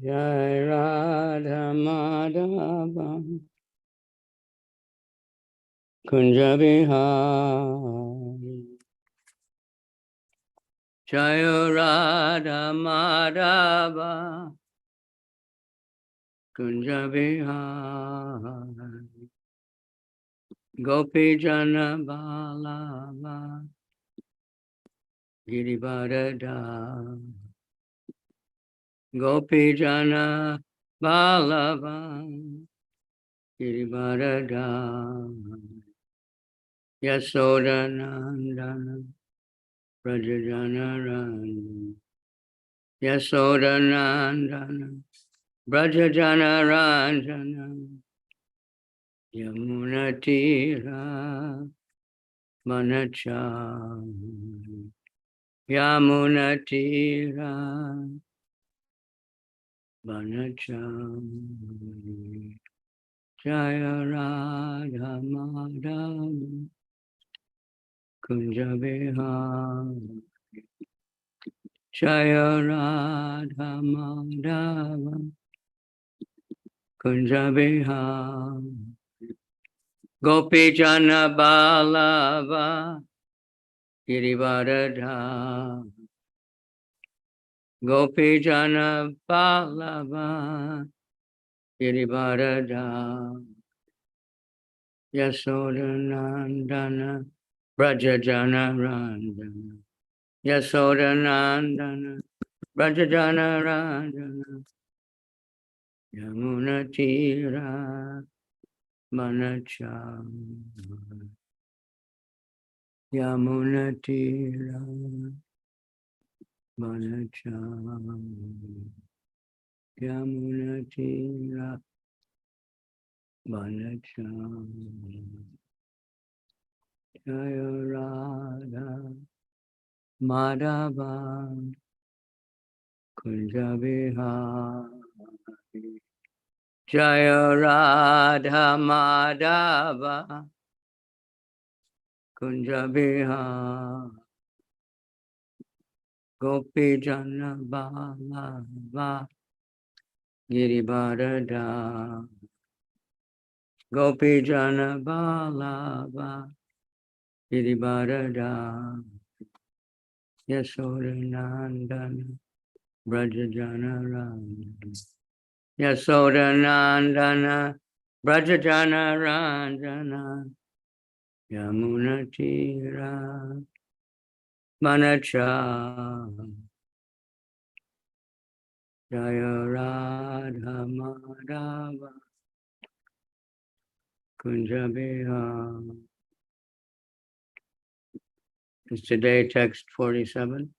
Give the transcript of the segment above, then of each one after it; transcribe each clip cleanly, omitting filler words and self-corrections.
Jai Radha Madhava Kunja Vihari. Jai Radha Madhava Kunja Vihari. Gopi Jana Balava Girivardhara. Gopi Jana Balava Girivardhara. Yasoda Nandana Brajajana Randana. Yasoda Nandana Brajajana Ranjana. Yamuna Tira Manacham. Yamuna Tira Manacham. Jaya Radha Madhava Kunja Vihari. Jaya Radha Madhava Kunja Vihari. Gopi Jana Balava Girivardhara. Gopi Jana Balava Girivardhara. Yasoda Nandana Brajajana Ranjana. Yasoda Nandana Brajajana Ranjana. Yamuna Tira Manacham. Yamuna Tira Manacham. Yamuna Tira Manacham. Jaya Radha Madhava Kunja Vihari. Jaya Radha Madhava Kunja Vihari. Gopi Jana Balava Girivardhara. Gopi Jana Balava Girivardhara. Yasoda Nandana Brajajana Ranjana. Yasoda Nandana Brajajana Ranjana. Yamuna Tira Manacham. Jaya Radha Madhava Kunja Vihari. Is today text 47?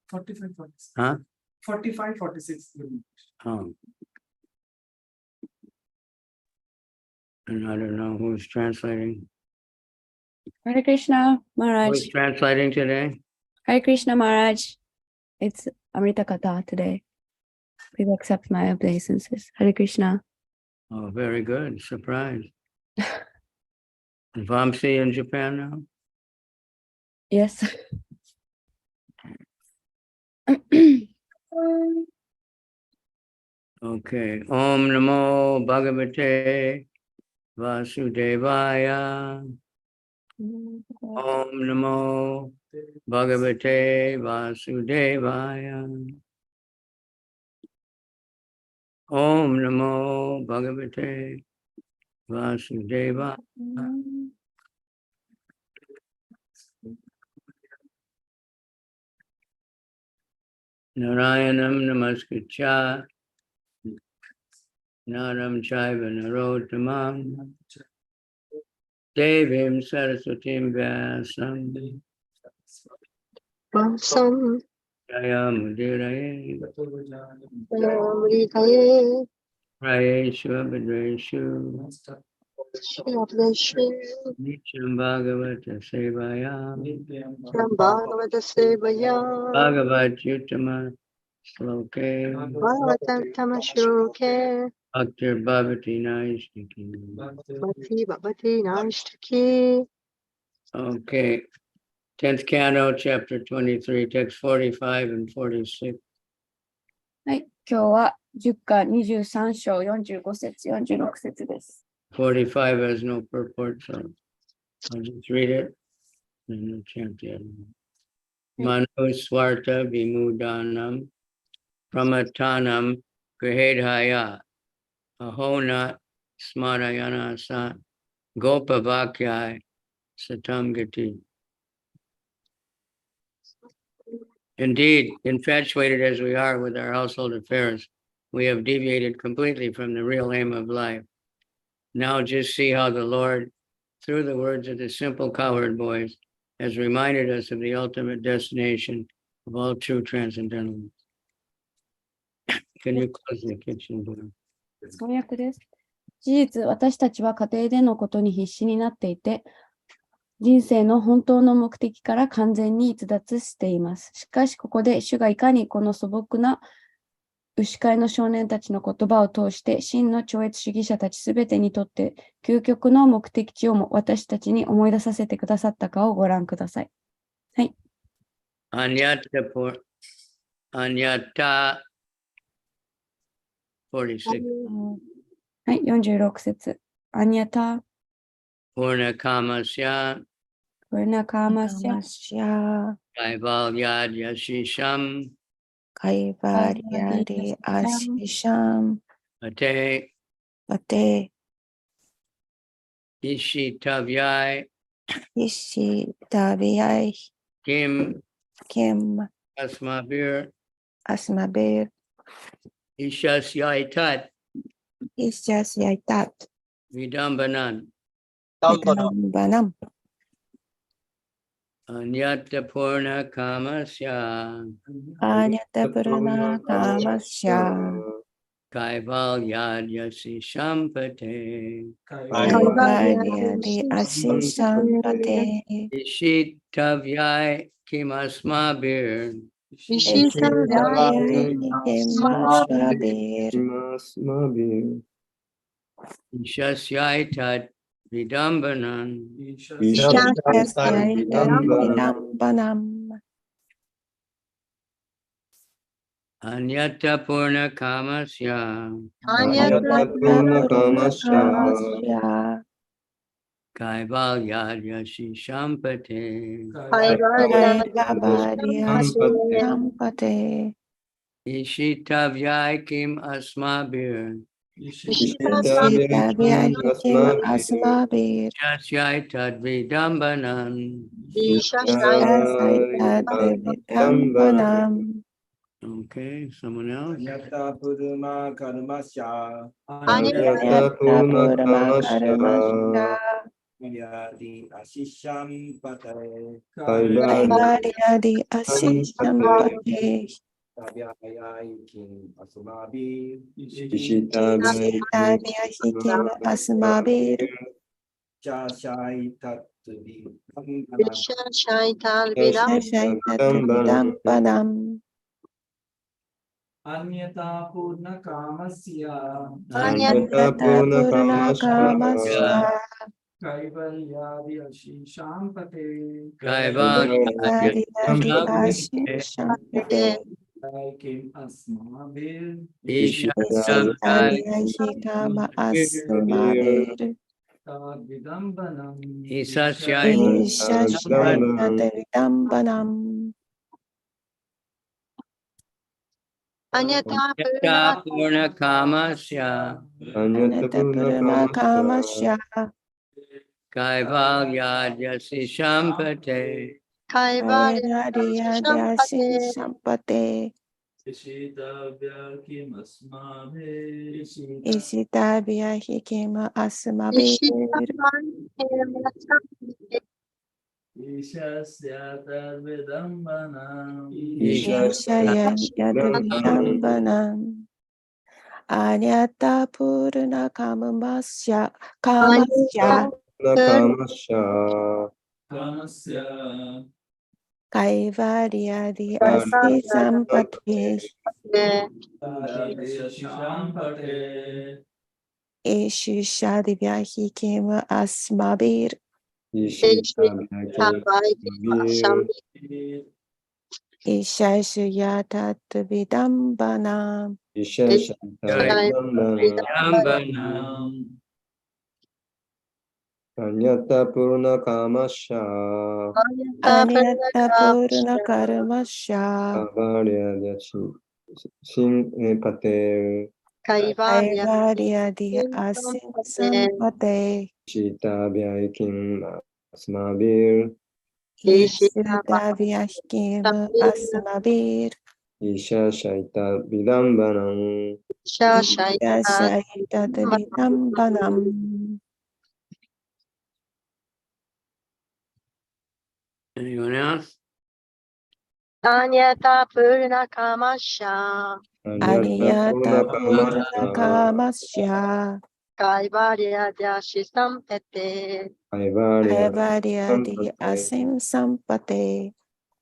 45, 46. Huh? 45, 46. Oh. And I don't know who's translating. Hare Krishna Maharaj. Who's translating today? Hare Krishna Maharaj. It's Amrita Katha today. Please accept my obeisances. Hare Krishna. Oh, very good. Surprise. Vamsi in Japan now? Yes. Okay. Om Namo Bhagavate Vasudevaya. Om Namo Bhagavate Vasudevaya. Om Namo Bhagavate Vasudevaya. Narayanam Namaskritya Naram Chaiva Narottamam Devim Saraswatim Vyasam Vansam Jaya Mudiraye Namritaye Prayeshu Abhadreshu Shriyavdeshri Nityam Bhagavata Sevaya Bhagavata Sevaya Bhagavat Yutama Sloke Bhagavatam Shloke Bhaktir Bhavati Naishniki. Bhakti Bhavati Naishtaki. Okay. 10th Canto, Chapter 23, Text 45 and 46. はい、今日は10巻23章45節46節です。 45 has no purport, so I'll just read it and we'll chant the other one. Manu Swarta Vimudanam Pramatanam Grihedhaya Ahona Smarayana Sa Gopavakyai Satam Gati. Indeed, infatuated as we are with our household affairs, we have deviated completely from the real aim of life. Now just see how the Lord, through the words of the simple cowherd boys, has reminded us of the ultimate destination of all true transcendentalism. Can you close the kitchen door? 翻訳です。事実、私たちは家庭でのことに必死になっていて、人生の本当の目的から完全に逸脱しています。しかし、ここで主がいかにこの素朴な牛飼いの少年たちの言葉を通して、真の超越主義者たちすべてにとって究極の目的地をも私たちに思い出させてくださったかをご覧ください。はい。Anyata 46. はい、46節。アニャタ、Purna Kamasya プルナカーマシャ、 Kamasya Kaivalyad Yashisham Kaivaryadi Ashisham Ate Pate Ishitavyai Ishitavyai Kim Kim Asmabir Asmabir Ishasyaitat Isyasyaitat Vidambanan Vidambanam Anyata Purna Kamasya Anyatapurana Kamasya Kaivalyad Yashisham Pate Kaivaryadi Ashisham Pate Ishitavyai Kim Asmabir Ishitavyai Kim Asmabir Ishasyaitat Vidambanan Isyasyaitat Vidambanam Anyata Purna Kamasya Anyatapurana Kamasya Kaivalyad Yashisham Pate Kaivaryadi Ashisham Ishitavyai Kim Asmabir Ishitavyai Kim Asmabir Ishasyaitat Vidambanan. Isyasyaitat Vidambanam Okay, someone else? Anyata Purma Karmasya Anyatapurama Karmasya Yadi Ashisham Pate Kaivaryadi Ashisham Pate Tavyayai Kim Asumabi Ishitavyai Kim Asmabir Chashai Tatvi Shaital Isyasyaitat Vidambanam Anyata Purna Kamasya Anyatapurana Kamasya Kaivalyadi Ashisham Pate Kaivaryadi Ishasyaitat Ashisham Pate Kim Asmabir Ishitavyai Kim Asmabir Vidambanam. Isasyai Ishashaitatvidambanam. Anyata Yata Purna Kamasya Anatapurmakamasya. Kaivalyadhyasi Shampate Kaivaryadyasi Sampate sampate. Isitabhyahi kema asmabir. Ishayayadvidambanam. Anyata purna kamasya. Kamasya. Kaivaryadhyasi sampate. Ishishadivyahi kema asmabir. Ishashayatadvidambanam. Yambanam Anyata purna karmasya. Kaivaryadhyasi sampate. Ishitavyahi kema asmabir. Ishayatadvidambanam. Anyone else? Anyata Purna Kamasha Aniyata purna kamasya. Kaivarya Dyashi Sampete Kaivaryadi asim sampate.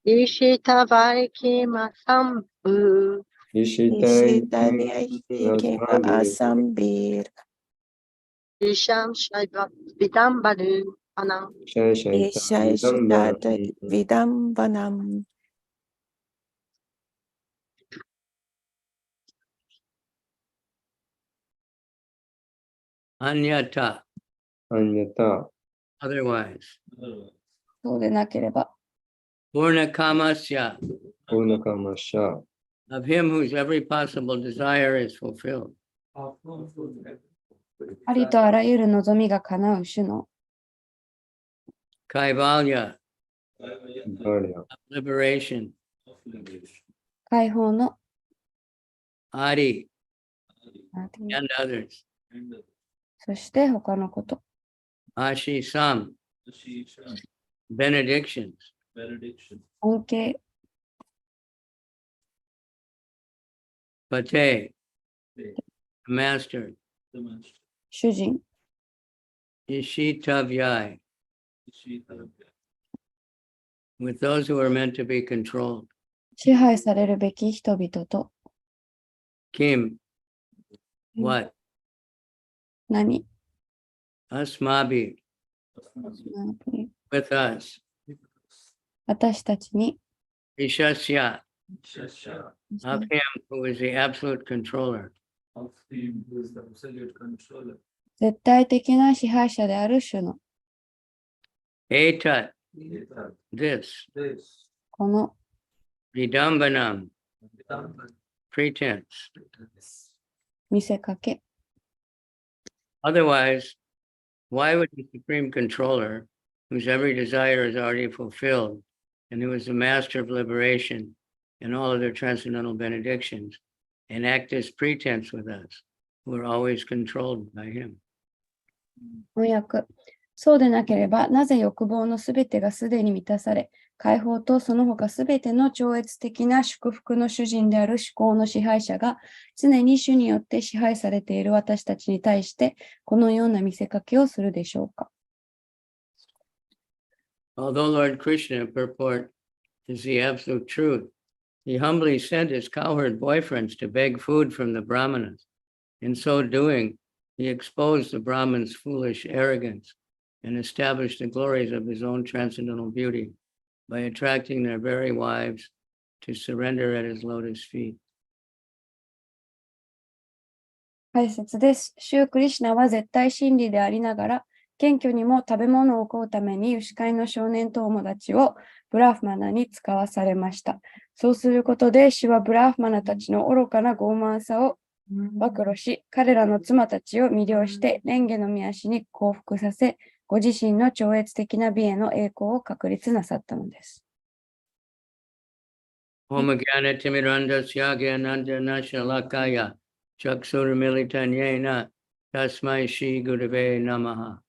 Ishita Varikima Sambu Ishitavyahi kema asambir. Isham Shaiva Vidambadu Anam Ishayatadvidambanam. Anyata, otherwise. そうでなければ、 Purna Kamasya, of him whose every possible desire is fulfilled. ありとあらゆる望みが叶う種の Kaivalya, liberation. 解放の Adi あ and others. そして他のこと、 Ashisam, benedictions. 恩恵、 Pate, master. 主人、 Ishitavyai, with those who are meant to be controlled. 支配されるべき人々と Kim, what? 何、 Asmabi, with us. 私たちに Ishasya, of him who is the absolute controller. 絶対的な支配者である種の Etat, this. この Vidambanam, pretense. 見せかけ、 Otherwise, why would the supreme controller, whose every desire is already fulfilled, and who is the master of liberation and all other transcendental benedictions, enact this pretense with us, who are always controlled by him? 翻訳。そうでなければ、なぜ欲望のすべてがすでに満たされ、解放とその他すべての超越的な祝福の主人である思考の支配者が、常に主によって支配されている私たちに対して、このような見せかけをするでしょうか。Although Lord Krishna, purport, is the absolute truth, he humbly sent his cowherd boyfriends to beg food from the Brahmanas. In so doing, he exposed the Brahmins' foolish arrogance and established the glories of his own transcendental beauty by attracting their very wives to surrender at his lotus feet. 解説です。シュークリシュナは絶対真理でありながら、謙虚にも食べ物を買うために牛飼いの少年友達をブラフマナに使わされました。そうすることで、主はブラフマナたちの愚かな傲慢さを暴露し、彼らの妻たちを魅了して、蓮華の御足に降伏させ、ご自身の超越的な美への栄光を確立なさったのです。Om Gyana Timirandasya Gyanandana Shalakaya Chaksura Militanyena Tasmai Shri Gurave Namaha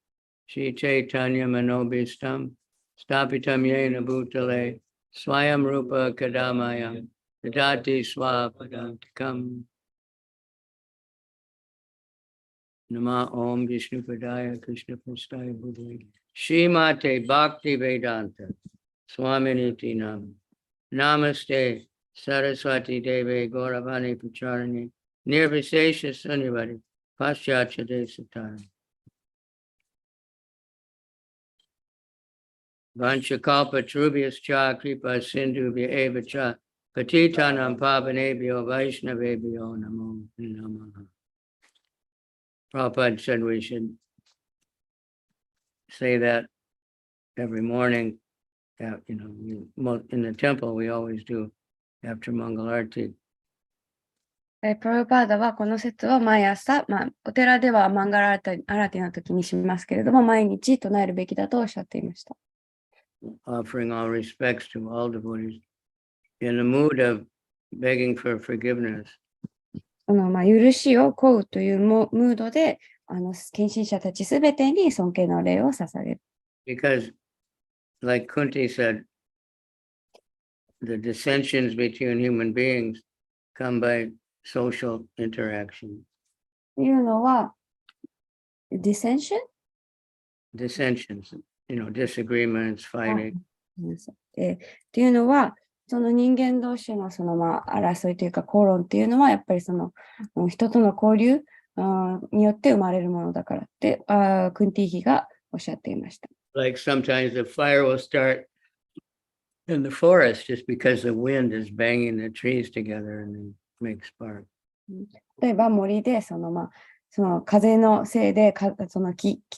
Shri Chaitanya Manobhistam Stapitam Yena Bhutale Swayam Rupa Kadamaya Dadati Swapadantikam Nama Om Vishnu Padaya Krishna Prastaya Buddhaya Shrimate Bhakti Vedanta Swaminiti Nam Namaste Saraswati Devi Gauravani Pacharani Nirvishesha Sunyavadi Paschatya Desatara Vanchakalpa Trubhyascha Kripa Sindhubhya Eva Cha Patitanam Pavanebhyo Vaishnavebhyo Namo Namaha. Prabhupada said we should say that every morning. In the temple we always do after Mangalarti. プラブパーダはこの説を毎朝、お寺ではマンガラアラティの時にしますけれども、毎日唱えるべきだとおっしゃっていました。Offering all respects to all devotees in the mood of begging for forgiveness. 許しを請うというムードで、献身者たちすべてに尊敬の礼を捧げる。Because, like Kunti said, the dissensions between human beings come by social interaction. というのは、dissension? Dissensions, disagreements, fighting. っていうのは、その人間同士の争いというか口論っていうのは、やっぱりその人との交流によって生まれるものだからって、クンティーヒがおっしゃっていました。Like sometimes a fire will start in the forest just because the wind is banging the trees together and then make spark. 例えば森でその風のせいでその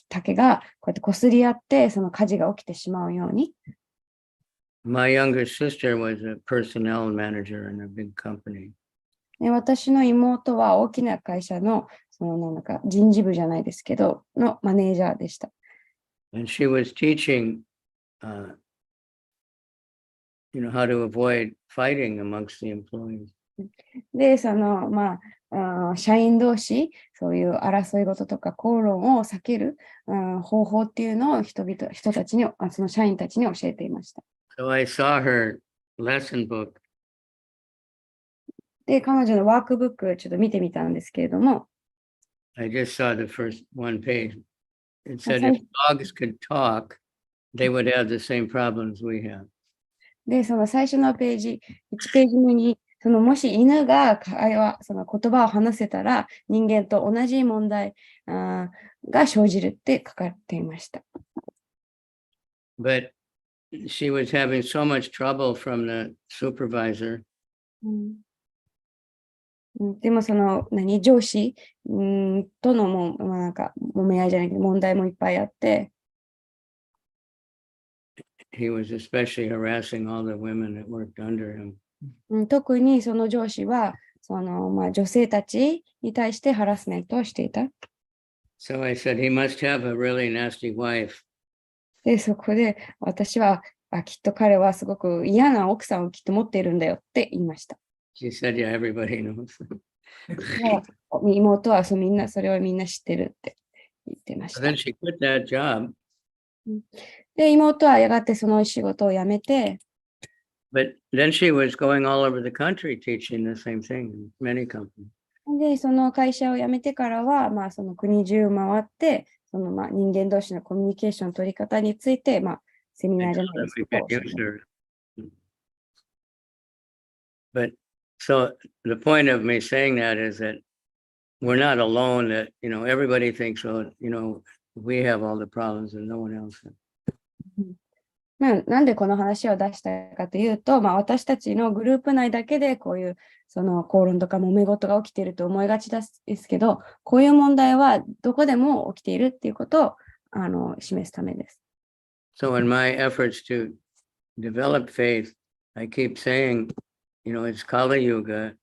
竹がこうやって擦り合ってその火事が起きてしまうように。My younger sister was a personnel manager in a big company. 私の妹は大きな会社の人事部じゃないですけどのマネージャーでした。And she was teaching, how to avoid fighting amongst the employees. で、社員同士、そういう争い事とか口論を避ける、方法っていうのを人たちに、その社員たちに教えていました。So I saw her lesson book. で、彼女のワークブックちょっと見てみたんですけれども、I just saw the first one page. It said if dogs could talk, they would have the same problems we have. で、その最初のページ、1ページ目に、もし犬がその言葉を話せたら人間と同じ問題が生じるって書かれていました。But she was having so much trouble from the supervisor. でも上司との揉め合いじゃないけど問題もいっぱいあって。He was especially harassing all the women that worked under him. 特にその上司は女性たちに対してハラスメントをしていた。So I said, he must have a really nasty wife. で、そこで私はきっと彼はすごく嫌な奥さんをきっと持っているんだよって言いました。She said, yeah, everybody knows. 妹はそれをみんな知ってるって言ってました。Then she quit that job. で、妹はやがてその仕事を辞めて、But then she was going all over the country teaching the same thing in many companies. で、その会社を辞めてからは、その国中回って、人間同士のコミュニケーションの取り方について、セミナーじゃないですけど。But so the point of me saying that is that we're not alone, that, everybody thinks, well, we have all the problems and no one else. なんでこの話を出したかというと、私たちのグループ内だけでこういう口論とか揉め事が起きていると思いがちですけど、こういう問題はどこでも起きているっていうことを示すためです。So in my efforts to develop faith, I keep saying, it's Kali Yuga,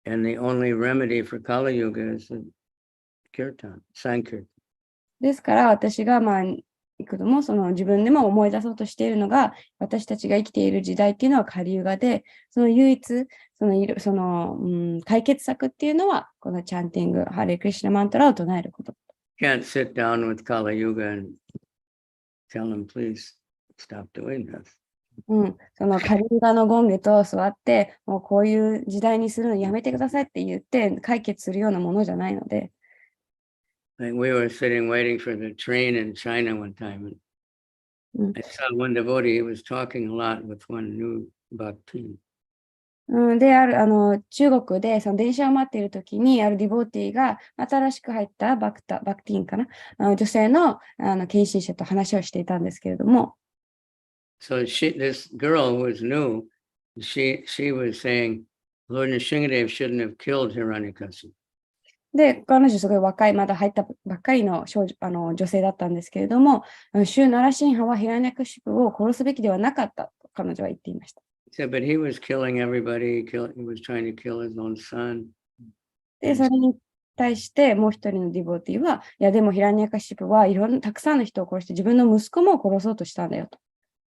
and the only remedy for Kali Yuga is the kirtan, Sankirtan. ですから私が幾度も自分でも思い出そうとしているのが、私たちが生きている時代っていうのはカリユガで、その唯一、解決策っていうのは、このチャンティング、ハレクリシュナマントラを唱えること。Can't sit down with Kali Yuga and tell him, please stop doing this. そのカリユガのゴンゲと座って、もうこういう時代にするのやめてくださいって言って解決するようなものじゃないので。Like we were sitting waiting for the train in China one time, and I saw one devotee, he was talking a lot with one new bhakti. で、中国でその電車を待っているときに、あるディボーティーが新しく入ったバクティーンかな、女性の献身者と話をしていたんですけれども。So this girl who was new, she was saying, Lord Nrsingadev shouldn't have killed Hiranyakasipu. で、彼女すごい若い、まだ入ったばっかりの女性だったんですけれども、シュ・ナラシンハはヒラニャクシプを殺すべきではなかったと彼女は言っていました。So, but he was killing everybody. He was trying to kill his own son. で、それに対してもう一人のディボーティーは、いやでもヒラニャカシプはいろんなたくさんの人を殺して自分の息子も殺そうとしたんだよと。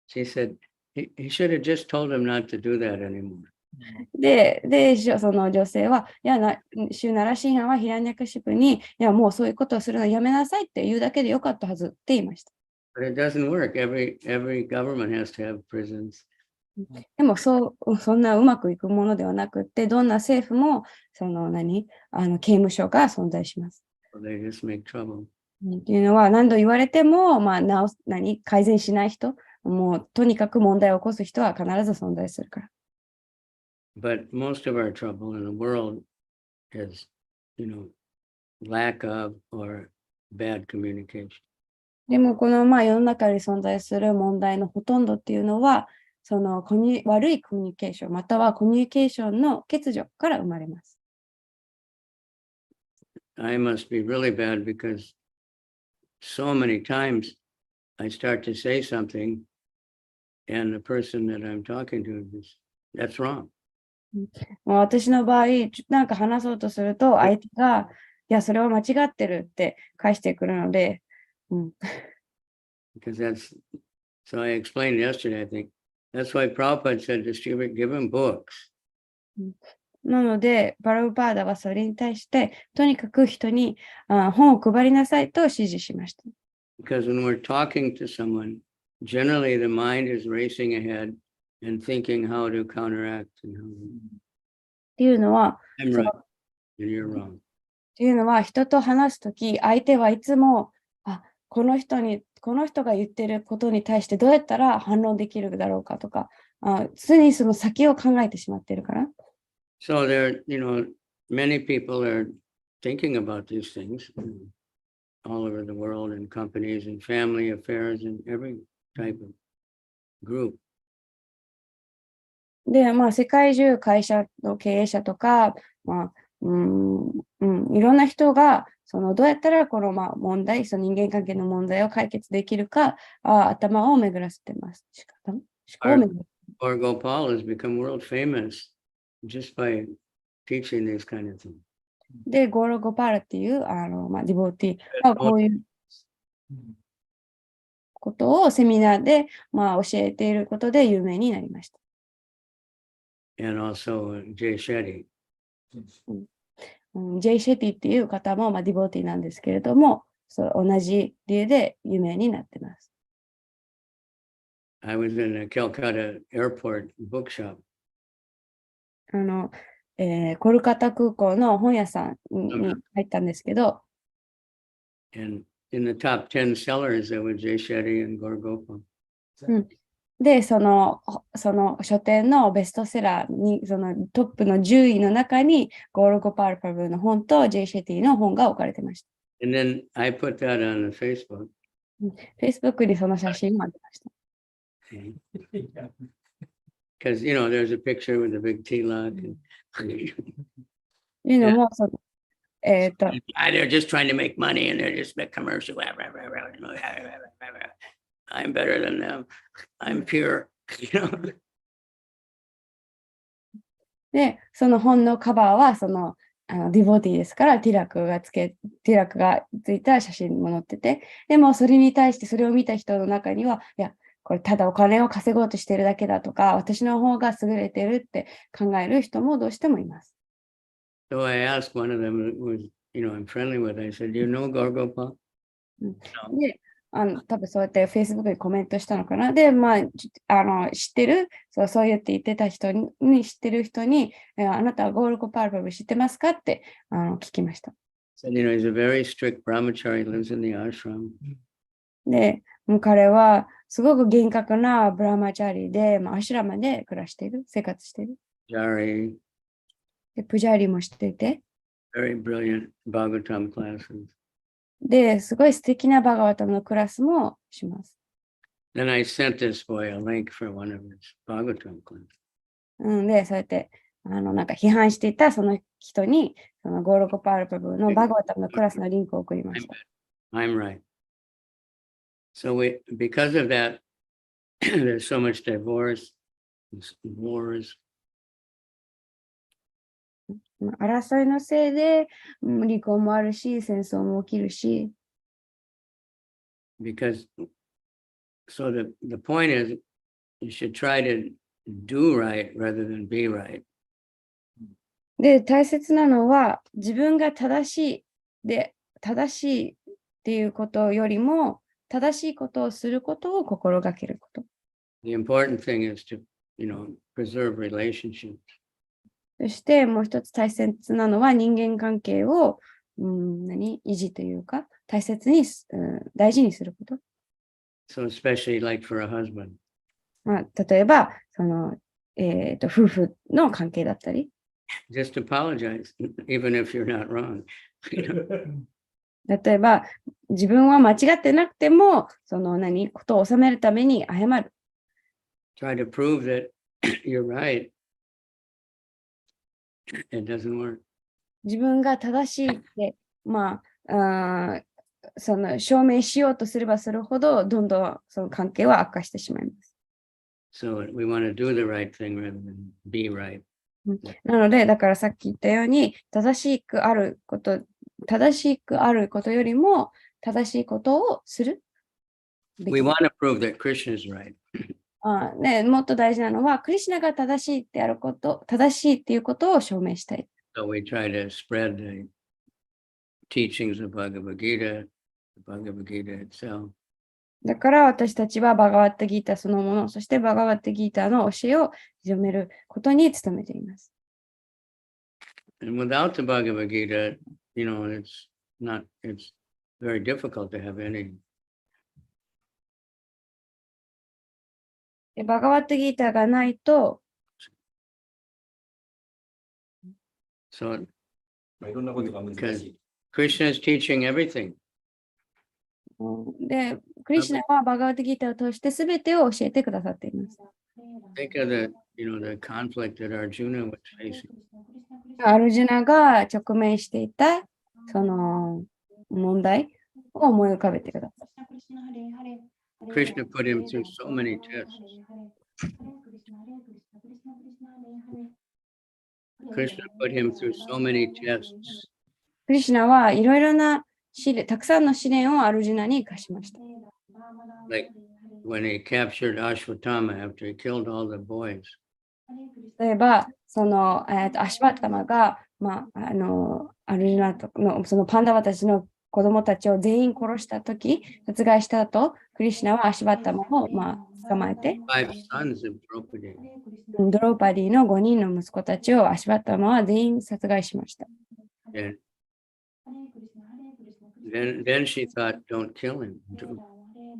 She said, he should have just told him not to do that anymore. で、その女性は、シュナラシンハはヒラニャカシプに、いやもうそういうことをするのやめなさいって言うだけでよかったはずって言いました。But it doesn't work. Every government has to have prisons. でもそんなうまくいくものではなくって、どんな政府も刑務所が存在します。So they just make trouble. っていうのは何度言われても、改善しない人、もうとにかく問題を起こす人は必ず存在するから。But most of our trouble in the world is, lack of or bad communication. でもこの世の中に存在する問題のほとんどっていうのは、その悪いコミュニケーション、またはコミュニケーションの欠如から生まれます。I must be really bad because so many times I start to say something and the person that I'm talking to is, that's wrong. もう私の場合、なんか話そうとすると、相手が、いや、それは間違ってるって返してくるので、Because so I explained yesterday, I think, that's why Prabhupada said, distribute, give them books. なので、パラブパーダはそれに対して、とにかく人に本を配りなさいと指示しました。Because when we're talking to someone, generally the mind is racing ahead and thinking how to counteract. っていうのは、I'm right and you're wrong. っていうのは、人と話すとき、相手はいつも、この人が言ってることに対してどうやったら反論できるだろうかとか、常にその先を考えてしまっているから。So many people are thinking about these things all over the world in companies and family affairs and every type of group. で、世界中会社の経営者とか、いろんな人が、どうやったらこの問題、その人間関係の問題を解決できるか、頭を巡らせてます。Or Gopal has become world famous just by teaching these kind of things. で、ゴーロ・ゴパールっていう、ディボーティーはこういうことをセミナーで、教えていることで有名になりました。And also Jay Shetty. Jay Shetty っていう方も、ディボーティーなんですけれども、同じ理由で有名になってます。I was in a Calcutta airport bookshop. コルカタ空港の本屋さんに入ったんですけど、And in the top 10 sellers, there was Jay Shetty and Gaur Gopal. で、その書店のベストセラーに、そのトップの10位の中に、ゴール・ゴパール・パブの本と Jay Shetty の本が置かれてました。And then I put that on the Facebook. Facebook にその写真もありました。Because, there's a picture with a big tilak. いうのも、They're just trying to make money and they're just a commercial. I'm better than them. I'm pure. You know? で、その本のカバーは、ディボティですから、ティラクがついた写真も載ってて、でもそれに対してそれを見た人の中には、いや、これただお金を稼ごうとしてるだけだとか、私の方が優れてるって考える人もどうしてもいます。So I asked one of them who was, I'm friendly with, I said, do you know Gorgopa? で、多分そうやって Facebook にコメントしたのかな。で、知ってる、そう言って言ってた人に、知ってる人に、あなたはゴールコパールパブ知ってますかって聞きました。So, he's a very strict brahmachari, lives in the ashram. で、もう彼はすごく厳格なブラマチャリで、アシュラマで暮らしている、生活している。Jari, で、プジャーリもしていて、very brilliant Bhagavatam classes. で、すごい素敵なバガワタムのクラスもします。Then I sent this boy a link for one of his Bhagavatam classes. で、そうやって、なんか批判していたその人に、そのゴールコパールパブのバガワタムのクラスのリンクを送りました。I'm right. So because of that, there's so much divorce, wars. 争いのせいで離婚もあるし、戦争も起きるし。Because, so the point is, you should try to do right rather than be right. で、大切なのは自分が正しいっていうことよりも、正しいことをすることを心がけること。The important thing is to, preserve relationships. そしてもう一つ大切なのは人間関係を維持というか大切に、大事にすること。So especially like for a husband. 例えば夫婦の関係だったり。Just apologize, even if you're not wrong. 例えば自分は間違ってなくてもことを収めるために謝る。Try to prove that you're right. It doesn't work. 自分が正しいって証明しようとすればするほどどんどんその関係は悪化してしまいます。So we want to do the right thing rather than be right. なのでだからさっき言ったように正しくあることよりも正しいことをする。We want to prove that Krishna is right. もっと大事なのはクリシュナが正しいっていうことを証明したい。So we try to spread the teachings of Bhagavad Gita, the Bhagavad Gita itself. だから私たちはバガワッタギータそのもの、そしてバガワッタギータの教えを広めることに努めています。And without the Bhagavad Gita, it's very difficult to have any. バガワッタギータがないと、So いろんなことが難しい。 Krishna is teaching everything. で、クリシュナはバガワッタギータを通してすべてを教えてくださっています。Think of the conflict that Arjuna was facing. アルジュナが直面していたその問題を思い浮かべてください。Krishna put him through so many tests. Krishna put him through so many tests. クリシュナはいろいろなたくさんの試練をアルジュナに課しました。Like when he captured Ashwatthama after he killed all the boys. 例えば、アシュバッタマが、アルジュナのそのパンダワたちの子供たちを全員殺したとき、殺害した後、クリシュナはアシュバッタマを、捕まえて、Five sons of Draupadi. ドローパディの5人の息子たちをアシュバッタマは全員殺害しました。And then she thought, don't kill him.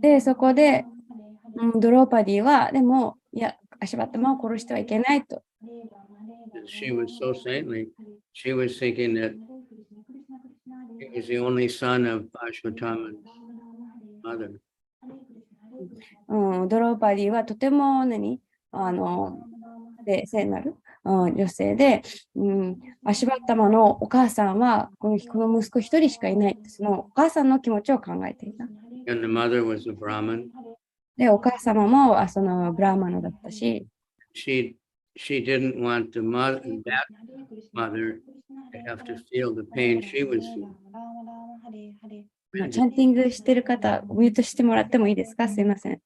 で、そこで、ドローパディは、でも、いや、アシュバッタマを殺してはいけないと。She was so saintly. She was thinking that he was the only son of Ashwatthama's mother. ドローパディはとても聖なる女性で、アシュバッタマのお母さんはこの息子一人しかいない。そのお母さんの気持ちを考えていた。And the mother was a Brahmin. で、お母様もそのブラーマノだったし、She didn't want that mother to have to feel the pain she was feeling. チャンティングしてる方、ミュートしてもらってもいいですか？すいません。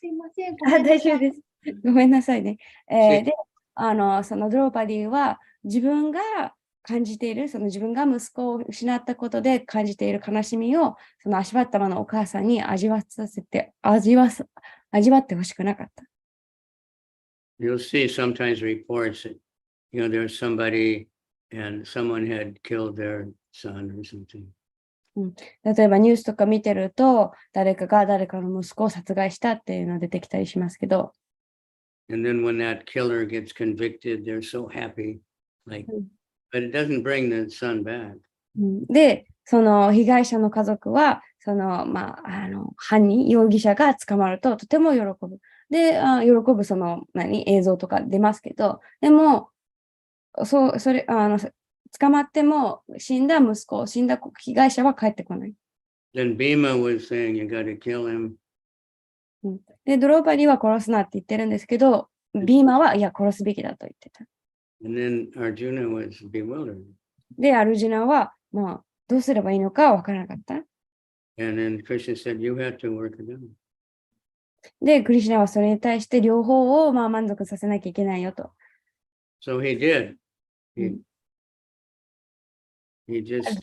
すいません。大丈夫です。ごめんなさいね。しで、そのドローパディは自分が感じている、その自分が息子を失ったことで感じている悲しみを、そのアシュバッタマのお母さんに味わってほしくなかった。You'll see sometimes reports that, there's somebody and someone had killed their son or something. 例えばニュースとか見てると、誰かが誰かの息子を殺害したっていうのが出てきたりしますけど、And then when that killer gets convicted, they're so happy. But it doesn't bring the son back. で、その被害者の家族は、犯人、容疑者が捕まるととても喜ぶ。で、喜ぶその映像とか出ますけど、でも、捕まっても死んだ被害者は帰ってこない。Then Bhima was saying, you got to kill him. で、ドローパディは殺すなって言ってるんですけど、ビーマはいや、殺すべきだと言ってた。And then Arjuna was bewildered. で、アルジュナは、どうすればいいのかわからなかった。And then Krishna said, you have to work it out. で、クリシュナはそれに対して両方を満足させなきゃいけないよと。So he did. He just,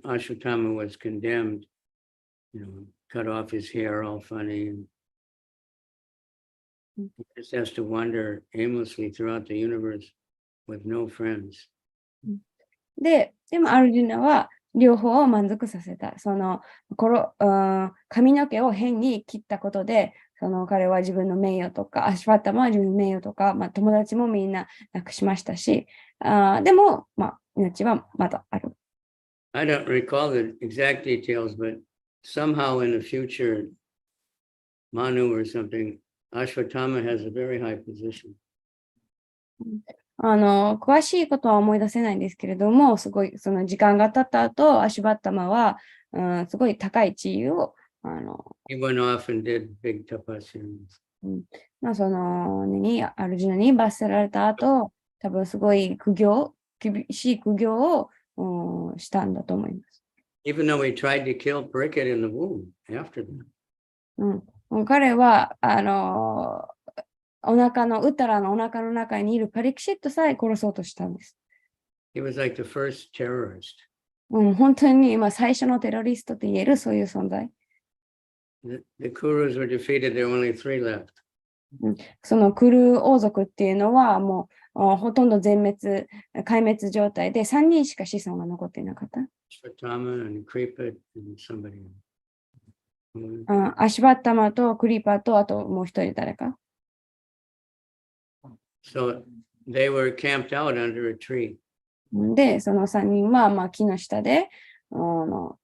Ashwatthama was condemned, cut off his hair all funny. And he just has to wander aimlessly throughout the universe with no friends. でもアルジュナは両方を満足させた。髪の毛を変に切ったことで、彼は自分の名誉とか、アシュバッタマは自分の名誉とか、友達もみんな亡くしましたし、でも、命はまだある。I don't recall the exact details, but somehow in the future, Manu or something, Ashwatthama has a very high position. 詳しいことは思い出せないんですけれども、すごい、その時間が経った後、アシュバッタマは、すごい高い地位を、He went off and did big tapasyas. アルジュナに罰せられた後、多分すごい厳しい苦行を、したんだと思います。Even though he tried to kill Parikshit in the womb after that. 彼は、ウッタラのお腹の中にいるパリクシットさえ殺そうとしたんです。He was like the first terrorist. 本当に最初のテロリストと言えるそういう存在。The Kurus were defeated, there were only 3 left. そのクルー王族っていうのはもうほとんど壊滅状態で3人しか子孫が残っていなかった。Ashwatthama and Kripa and somebody else. アシュバッタマとクリーパーとあともう一人誰か。So they were camped out under a tree. で、その3人は木の下で、And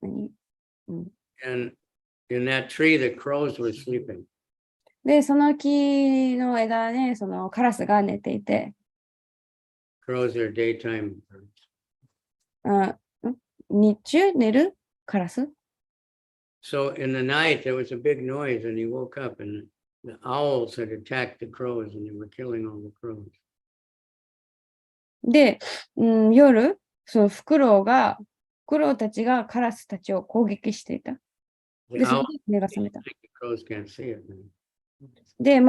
in that tree, the crows were sleeping. で、その木の枝で、そのカラスが寝ていて、Crows are daytime birds. 日中寝るカラス So in the night, there was a big noise and he woke up and the owls had attacked the crows and they were killing all the crows. で、夜、そのフクロウたちがカラスたちを攻撃していた。 The で、そ owls こで目が覚めた。 think the crows can't see it. で、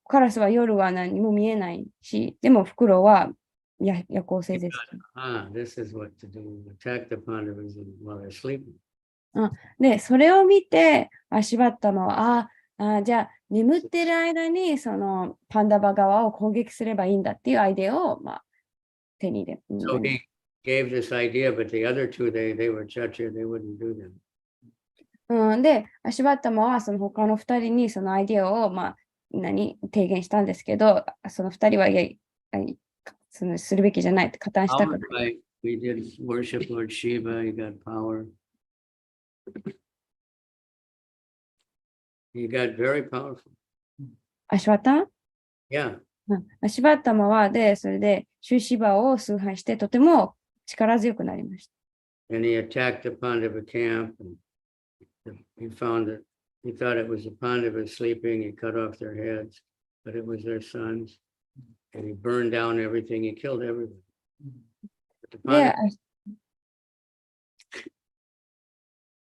カラスは夜は何も見えないし、でもフクロウは夜行性です。This is what to do. Attack the Pandavas while they're sleeping. で、それを見て、アシュバッタマは、じゃあ、眠ってる間に、そのパンダバ側を攻撃すればいいんだっていうアイデアを、手に入れ。So he gave this idea, but the other two, they were chacha, they wouldn't do them. で、アシュバッタマはその他の2人にそのアイデアを、提言したんですけど、その2人は、するべきじゃないって加担したくない。We did worship Lord Shiva, he got power. He got very powerful. アシュバッタ Yeah. シバッタマは、で、それで、シュシバを崇拝して、とても力強くなりました。And he attacked the Pandava camp. And he found that he thought it was the Pandavas sleeping. He cut off their heads, but it was their sons. And he burned down everything. He killed everybody. But the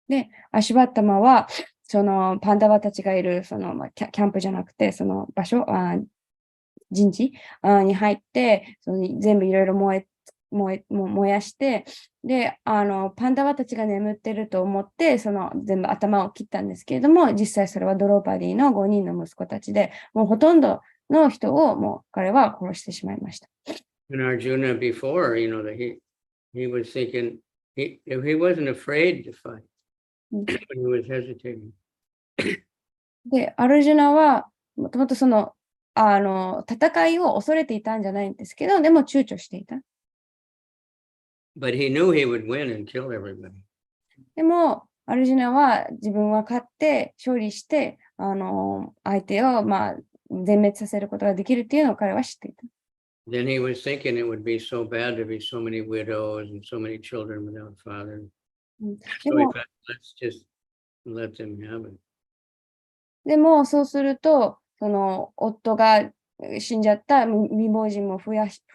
で、 Pandavas, アシュバッタマは、そのパンダバたちがいるその、キャンプじゃなくて、その場所、陣地に入って、その全部いろいろ燃やして、で、パンダバたちが眠ってると思って、その全部頭を切ったんですけれども、実際それはドローパディの5人の息子たちで、もうほとんどの人をもう彼は殺してしまいました。and Arjuna before, that he was thinking he wasn't afraid to fight, but he was hesitating. で、アルジュナは、もともとその、戦いを恐れていたんじゃないんですけど、でも躊躇していた。But he knew he would win and kill everybody. でも、アルジュナは自分は勝って勝利して、相手を、全滅させることができるっていうのを彼は知っていた。Then he was thinking it would be so bad to be so many widows and so many children without fathers. で So he も、 thought, let's just let them have it. そうすると、その夫が死んじゃった未亡人も増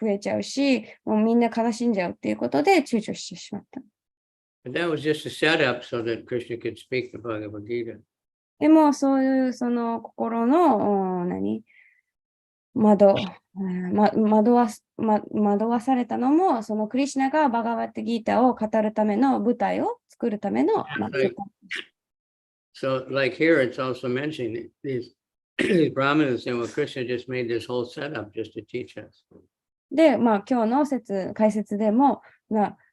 えちゃうし、もうみんな悲しんじゃうっていうことで躊躇してしまった。But that was just a setup so that Krishna could speak the Bhagavad Gita. でも、そういうその心の、惑わされたのも、そのクリシュナがバガバットギータを語るための舞台を作るための、So like here, it's also mentioned these Brahmanas saying, well, Krishna just made this whole setup just to teach us. で、今日の解説でも、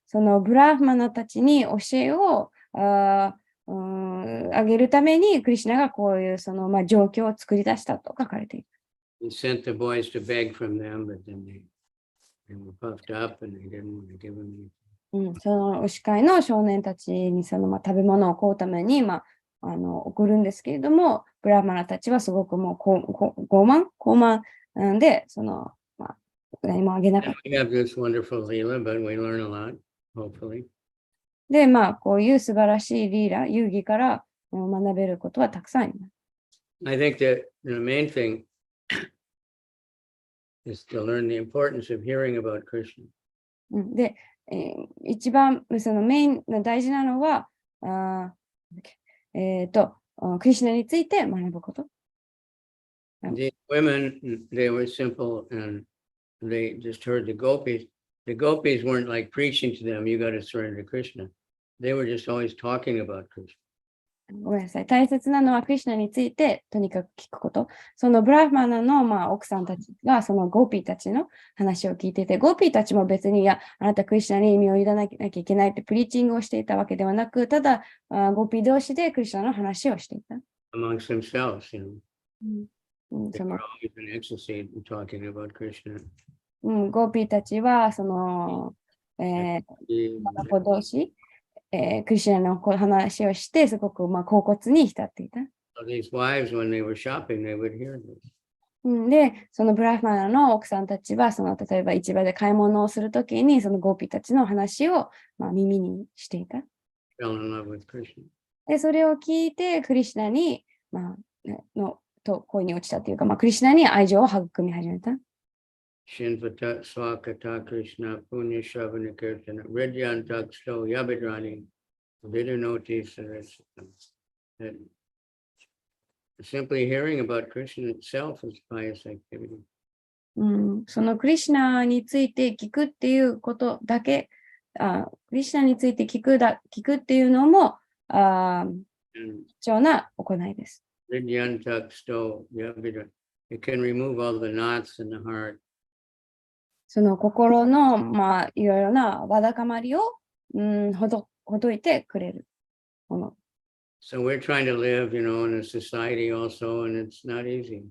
そのブラフマナたちに教えをあげるために、クリシュナがこういうその、状況を作り出したと書かれている。He sent the boys to beg from them, but then they were puffed up and they didn't want to give them anything. その牛飼いの少年たちにその、食べ物を買うために、送るんですけれども、ブラフマナたちはすごくもう傲慢なんで、その、何もあげなかった。We have this wonderful Leela, but we learn a lot, hopefully. で、こういう素晴らしいリーラ、遊戯から学べることはたくさんあります。I think that the main thing is to learn the importance of hearing about Krishna. で、一番そのメイン大事なのは、クリシュナについて学ぶこと。The women, they were simple and they just heard the gopis. The gopis weren't like preaching to them, you got to surrender to Krishna. They were just always talking about Krishna. ごめんなさい。大切なのはクリシュナについてとにかく聞くこと。そのブラフマナの、奥さんたちがそのゴーピーたちの話を聞いていて、ゴーピーたちも別に、あなたクリシュナに意味を委ねなきゃいけないってプリーチングをしていたわけではなく、ただゴーピー同士でクリシュナの話をしていた。Amongst themselves, その always in ecstasy talking about Krishna. ゴーピーたちはその、子同士、クリシュナの話をして、すごく恍惚に浸っていた。So these wives, when they were shopping, they would hear this. で、そのブラフマナの奥さんたちは、その例えば市場で買い物をするときに、そのゴーピーたちの話を、耳にしていた。Fell in love with Krishna. で、それを聞いて、クリシュナに、恋に落ちたというか、クリシュナに愛情を育み始めた。Shinvata Swakata Krishna Punya Shavana Kirtana Ridyan Taksto Yabidrani Vidyanoti Sarasana. Simply hearing about Krishna itself is pious activity. そのクリシュナについて聞くっていうことだけ、クリシュナについて聞くっていうのも貴重な行いです。Ridyan Taksto Yabidrani. It can remove all the knots in the heart. その心の、いろいろなわだかまりを、ほどいてくれるもの。So we're trying to live, in a society also, and it's not easy.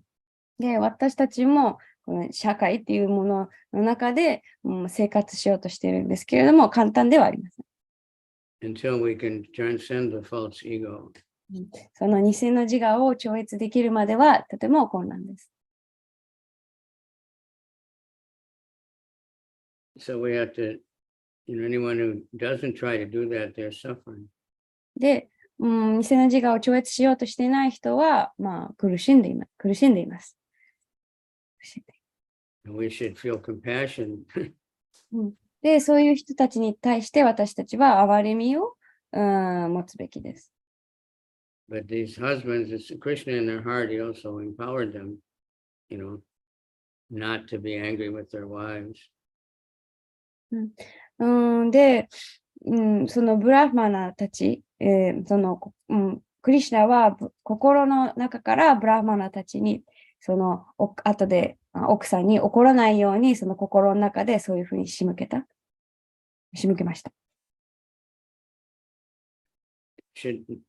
で、私たちもこの社会っていうものの中で、生活しようとしているんですけれども、簡単ではありません。Until we can transcend the false ego. その偽の自我を超越できるまではとても困難です。So we have to, anyone who doesn't try to do that, they're suffering. で、偽の自我を超越しようとしていない人は、苦しんでいます。苦しんでいます。 And we should feel compassion. で、そういう人たちに対して私たちは憐れみを持つべきです。But these husbands, it's Krishna in their heart, he also empowered them, not to be angry with their wives. で、そのブラフマナたち、クリシュナは心の中からブラフマナたちに、後で奥さんに怒らないように、その心の中でそういうふうに仕向けました。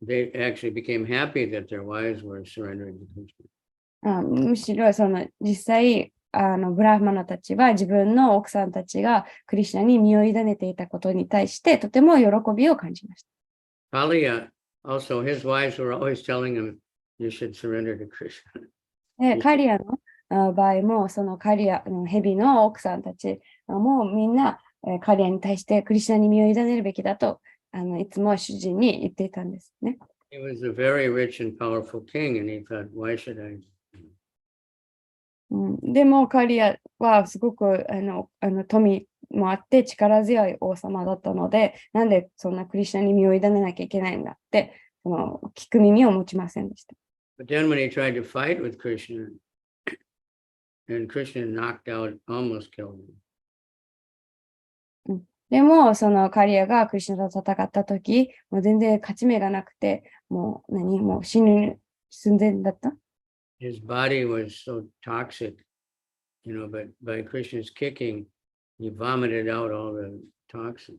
They actually became happy that their wives were surrendering to Krishna. むしろ実際ブラフマナたちは自分の奥さんたちがクリシュナに身を委ねていたことに対してとても喜びを感じました。Kaliya, also his wives were always telling him, you should surrender to Krishna. でカリアの場合もそのカリアの蛇の奥さんたちもみんなカリアに対してクリシュナに身を委ねるべきだといつも主人に言っていたんですね。He was a very rich and powerful king, and he thought, why should I? でもカリアはすごく富もあって力強い王様だったので、なんでそんなクリシュナに身を委ねなきゃいけないんだって聞く耳を持ちませんでした。But then when he tried to fight with Krishna, and Krishna knocked out, almost killed him. でもそのカリアがクリシュナと戦った時、もう全然勝ち目がなくて、もう死ぬ寸前だった。His body was so toxic, but by Krishna's kicking, he vomited out all the toxins.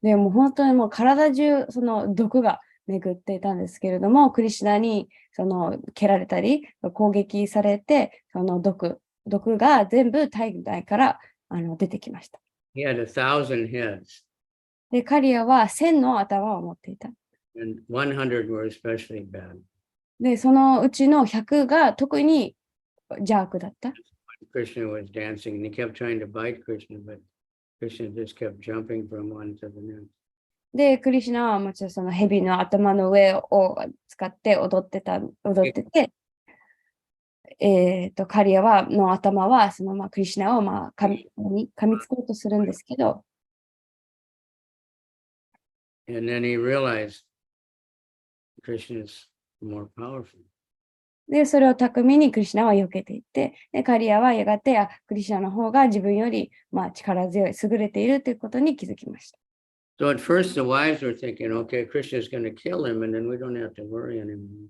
でも本当にもう体中その毒が巡っていたんですけれども、クリシュナに蹴られたり攻撃されて、その毒が全部体内から出てきました。He had 1,000 heads. で、カリアは1000の頭を持っていた。And 100 were especially bad. で、そのうちの100が特に邪悪だった。Krishna was dancing and he kept trying to bite Krishna, but Krishna just kept jumping from one to the next. で、クリシュナはもちろんその蛇の頭の上を使って踊ってて、カリアの頭はそのクリシュナを噛みつこうとするんですけど、And then he realized Krishna is more powerful. で、それを巧みにクリシュナは避けていって、でカリアはやがてクリシュナの方が自分より力強い、優れているということに気づきました。So at first the wives were thinking, okay, Krishna is going to kill him, and then we don't have to worry anymore.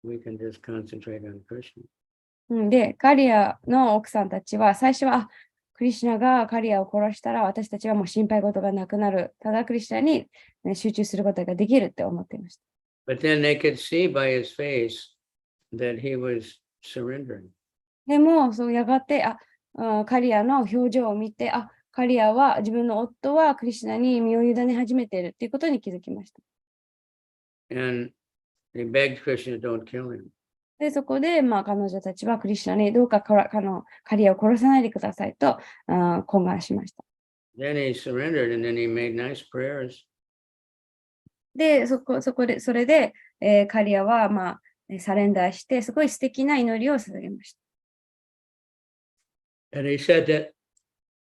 We can just concentrate on Krishna. で、カリアの奥さんたちは最初はクリシュナがカリアを殺したら私たちはもう心配事がなくなる。ただクリシュナに集中することができるって思っていました。But then they could see by his face that he was surrendering. でも、やがてカリアの表情を見て、カリアは自分の夫はクリシュナに身を委ね始めているということに気づきました。And they begged Krishna, don't kill him. で、そこで、彼女たちはクリシュナにどうかカリアを殺さないでくださいと懇願しました。Then he surrendered and then he made nice prayers. で、それで、カリアは、サレンダーして、すごい素敵な祈りを捧げました。And he said that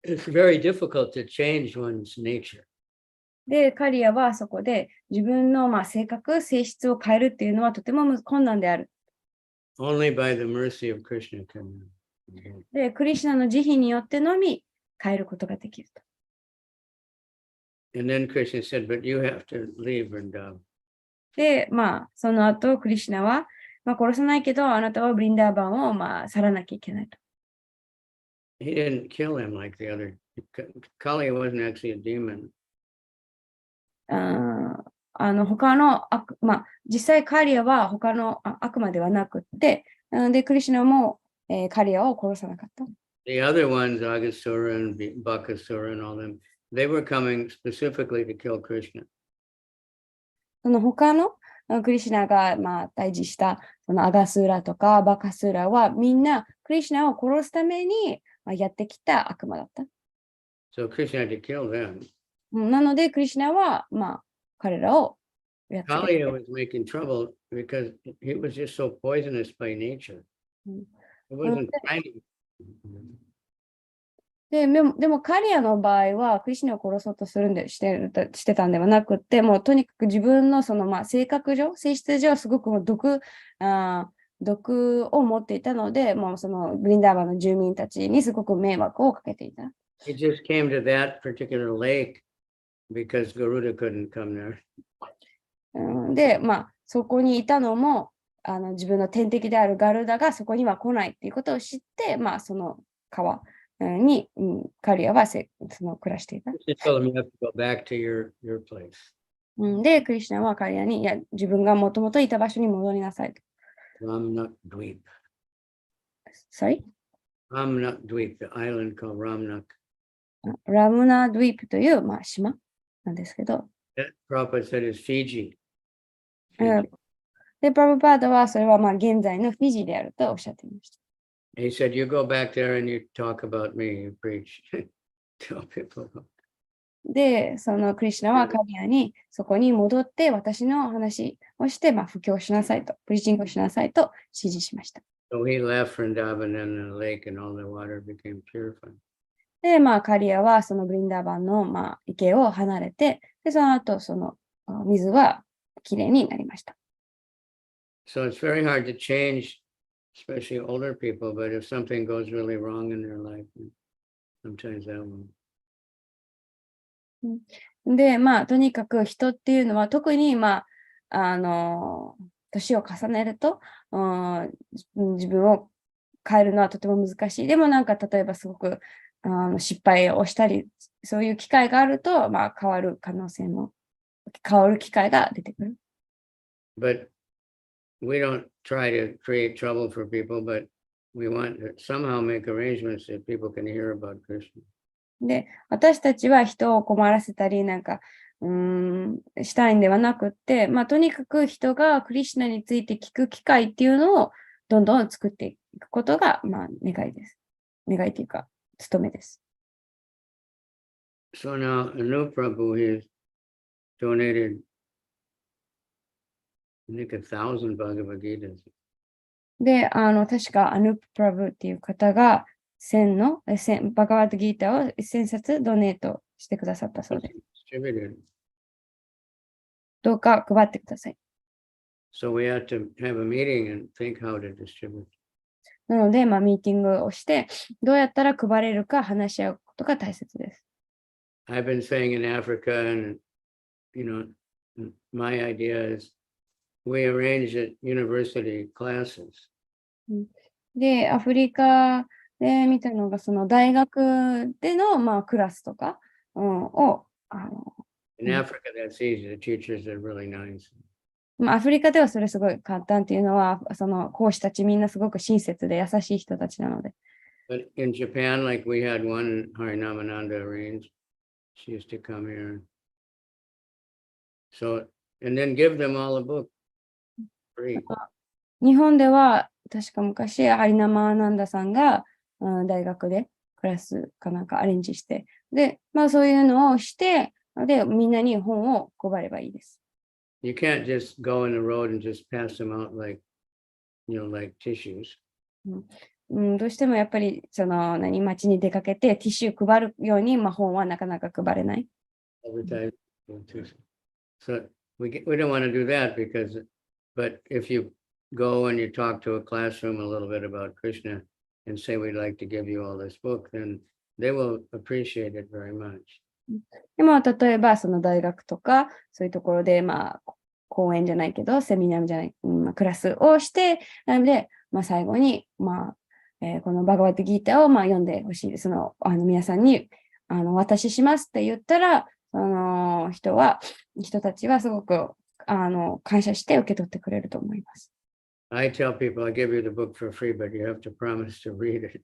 it's very difficult to change one's nature. で、カリアはそこで自分の性格、性質を変えるっていうのはとても困難である。Only by the mercy of Krishna can. で、クリシュナの慈悲によってのみ変えることができると。And then Krishna said, but you have to leave Vrindavan. で、その後、クリシュナは、殺さないけど、あなたはブリンダーバンを去らなきゃいけないと。He didn't kill him like the other. Kali wasn't actually a demon. 他の実際カリアは他の悪魔ではなくって、で、クリシュナも、カリアを殺さなかった。The other ones, Agasura and Bakasura and all them, they were coming specifically to kill Krishna. その他のクリシュナが対峙したそのアガスーラとかバカスーラはみんなクリシュナを殺すためにやってきた悪魔だった。So Krishna had to kill them. なので、クリシュナは、まあ、彼らをやっつけ Kaliya て、 was making trouble because he was just so poisonous by nature. Mm. It wasn't trying. でもカリアの場合は、クリシュナを殺そうとしてたんではなくて、もうとにかく自分のその、まあ、性格上、性質上、すごくもう毒を持っていたので、もうそのブリンダーバンの住民たちにすごく迷惑をかけていた。He just came to that particular lake because Garuda couldn't come there. で、まあ、そこにいたのも、自分の天敵であるガルダがそこには来ないっていうことを知って、まあ、その川に、カリアはその暮らしていた。He told him you have to go back to your place. で、クリシュナはカリアに、いや、自分がもともといた場所に戻りなさいと。Ramnak Dweep. Sorry? Ramnak Dweep, the island called Ramnak. ラムナドゥイープという、まあ、島なんですけど、That Prabhupada said is Fiji. で、プラブパードはそれはまあ現在のフィジーであるとおっしゃっていました。He said, you go back there and you talk about me, you preach. Tell people. で、そのクリシュナはカリアにそこに戻って私の話をして、まあ、布教しなさいと、プリーチングをしなさいと指示しました。So he left Vrindavan and the lake and all the water became purified. で、まあ、カリアはそのブリンダーバンの、まあ、池を離れて、で、その後、その水はきれいになりました。So it's very hard to change, especially older people, but if something goes really wrong in their life, sometimes that will. で、まあ、とにかく人っていうのは、特に、まあ、年を重ねると、自分を変えるのはとても難しい。でもなんか、例えばすごく失敗をしたり、そういう機会があると、まあ、変わる機会が出てくる。But we don't try to create trouble for people, but we want to somehow make arrangements that people can hear about Krishna. で、私たちは人を困らせたり、なんか、したいんではなくって、まあ、とにかく人がクリシュナについて聞く機会っていうのをどんどん作っていくことが、まあ、願いです。願いというか、務めです。So now, Anu Prabhu, he's donated, I think, 1,000 Bhagavad Gitas. で、確かアヌププラブっていう方が、バガワッドギータを1000冊ドネートしてくださったそうです。Distributed. どうか配ってください。So we have to have a meeting and think how to distribute. なので、まあ、ミーティングをして、どうやったら配れるか話し合うことが大切です。I've been saying in Africa, and my idea is we arrange at university classes. で、アフリカで見たのが、その大学での、まあ、クラスとか、を、In Africa, that's easy. The teachers are really nice. まあ、アフリカではそれすごい簡単っていうのは、その講師たちみんなすごく親切で優しい人たちなので。But in Japan, like we had one Harinamananda arranged, she used to come here. So, and then give them all a book free. 日本では、確か昔、ハリナマーナンダさんが、大学でクラスかなんかアレンジして、で、まあそういうのをして、で、みんなに本を配ればいいです。You can't just go in the road and just pass them out like, like tissues. どうしてもやっぱり、街に出かけてティッシュ配るように、まあ本はなかなか配れない。Advertise. So we don't want to do that but if you go and you talk to a classroom a little bit about Krishna and say we'd like to give you all this book, then they will appreciate it very much. でも例えばその大学とかそういうところでまあ講演じゃないけどセミナーじゃない、クラスをしてなので、まあ、最後に、まあこのバガバットギーターをまあ読んでほしいです。皆さんにお渡ししますって言ったら人たちはすごく感謝して受け取ってくれると思います。I tell people I give you the book for free, but you have to promise to read it.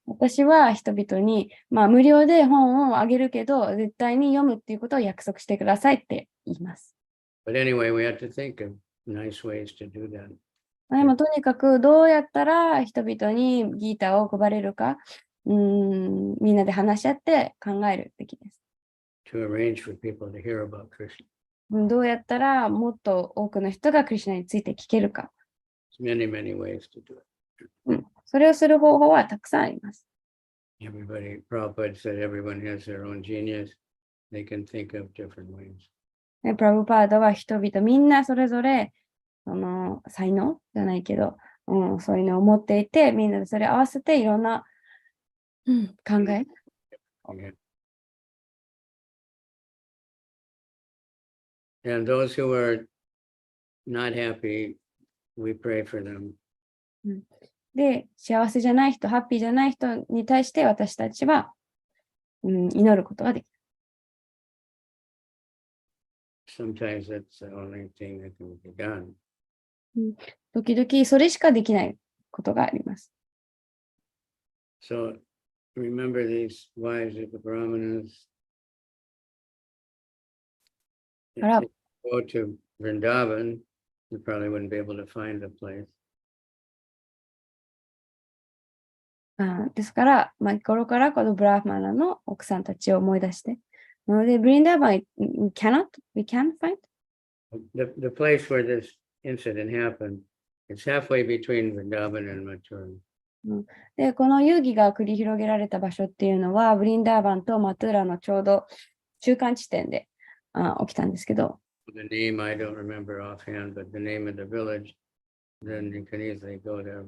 私は人々に、まあ、無料で本をあげるけど、絶対に読むっていうことを約束してくださいって言います。But anyway, we have to think of nice ways to do that. でもとにかくどうやったら人々にギーターを配れるか、みんなで話し合って考えるべきです。to arrange for people to hear about Krishna. どうやったらもっと多くの人がクリシュナについて聞けるか。There's many, many ways to do it. それをする方法はたくさんあります。Everybody, Prabhupada said everyone has their own genius. They can think of different ways. プラブパーダは人々みんなそれぞれその才能じゃないけど、そういうのを持っていて、みんなでそれを合わせていろんな、考え。Yeah. And those who are not happy, we pray for them. で、幸せじゃない人、ハッピーじゃない人に対して私たちは、祈ることができる。Sometimes that's the only thing that can be done. 時々それしかできないことがあります。So remember these wives of the Brahmanas. If Arab. they go to Vrindavan, you probably wouldn't be able to find a place. ですから、頃からこのブラフマナの奥さんたちを思い出して。なので、ブリンダーバン、we can't find? The place where this incident happened, it's halfway between Vrindavan and Mathura. で、この遊戯が繰り広げられた場所っていうのは、ブリンダーバンとマトゥーラのちょうど中間地点で起きたんですけど、The name I don't remember offhand, but the name of the village, then you can easily go there.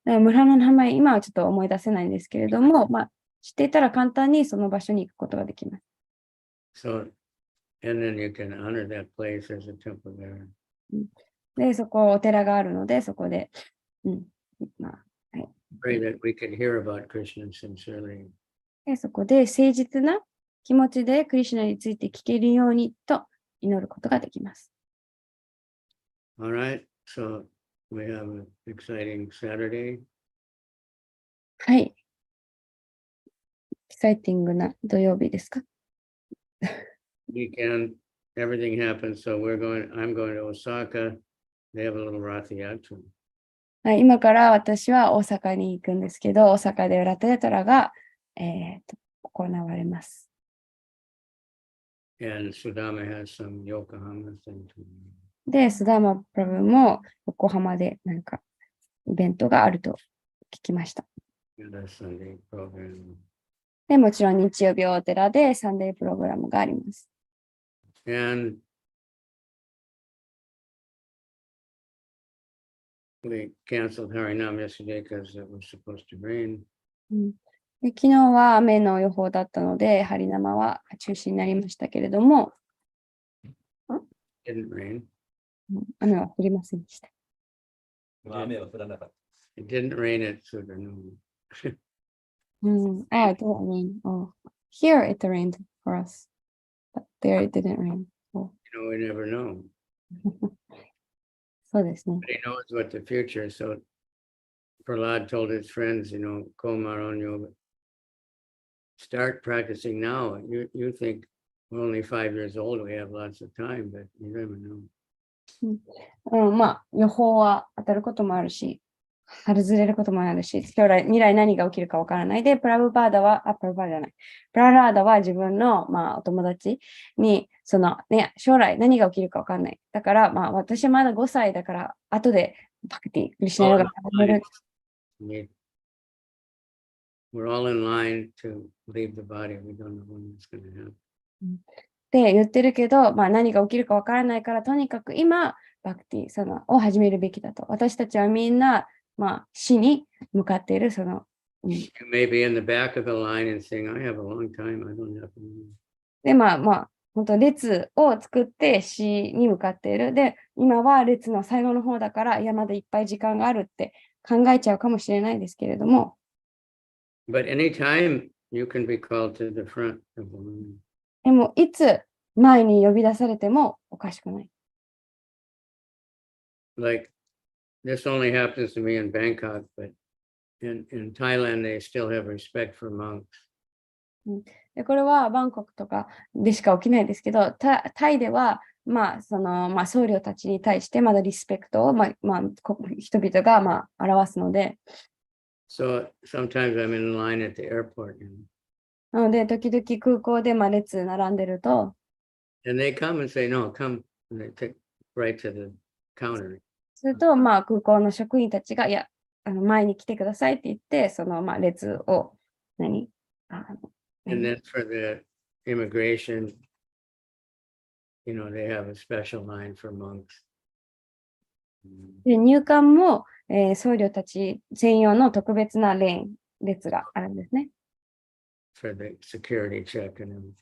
村の名前、今はちょっと思い出せないんですけれども、知っていたら簡単にその場所に行くことができます。So, and then you can honor that place as a temple there. で、そこお寺があるので、そこで、Pray that we could hear about Krishna sincerely. で、そこで誠実な気持ちでクリシュナについて聞けるようにと祈ることができます。All right, so we have an exciting Saturday. はい。エキサイティングな土曜日ですか？ Weekend, everything happens. So I'm going to Osaka. They have a little Rath Yatra. はい、今から私は大阪に行くんですけど、大阪でラテヤトラが、行われます。And Sudama has some Yokohama thing too. で、スダーマプラブも横浜でなんかイベントがあると聞きました。And a Sunday program. で、もちろん日曜日お寺でサンデープログラムがあります。And we canceled Harinam yesterday because it was supposed to rain. で昨日は雨の予報だったので、ハリナマは中止になりましたけれども、Didn't rain. 雨は降りませんでした。雨は降らなかった。It didn't rain at Sudanum. It didn't rain. Oh, here it rained for us, but there it didn't rain. Oh. We never know. そうですね。 But he knows what the future. So Prahlad told his friends, Komaronyo, start practicing now. You think we're only 5 years old, we have lots of time, but you never know. 予報は当たることもあるし、外れることもあるし、未来何が起きるかわからないで、プララーダは自分の、お友達に、将来何が起きるかわからない。だから、私はまだ5歳だから、後でバクティ、クリシュナヨガ始める。We're all in line to leave the body. We don't know when it's going to happen. って言ってるけど、何が起きるかわからないから、とにかく今、バクティを始めるべきだと。私たちはみんな、死に向かっている、You may be in the back of the line and saying, I have a long time, I don't have to. で、本当列を作って死に向かっている。で、今は列の最後の方だから、いや、まだいっぱい時間があるって考えちゃうかもしれないですけれども。But anytime you can be called to the front of the line. でも、いつ前に呼び出されてもおかしくない。Like, this only happens to me in Bangkok, but in Thailand, they still have respect for monks. でこれはバンコクとかでしか起きないですけど、タイでは、僧侶たちに対してまだリスペクトを、人々が表すので。So sometimes I'm in line at the airport,なので、時々空港で列並んでると、and they come and say, "No, come." And they take right to the counter. すると、空港の職員たちが、いや、前に来てくださいって言って、その、列を、And then for the immigration, they have a special line for monks. で入管も、僧侶たち専用の特別な列があるんですね。For the security check and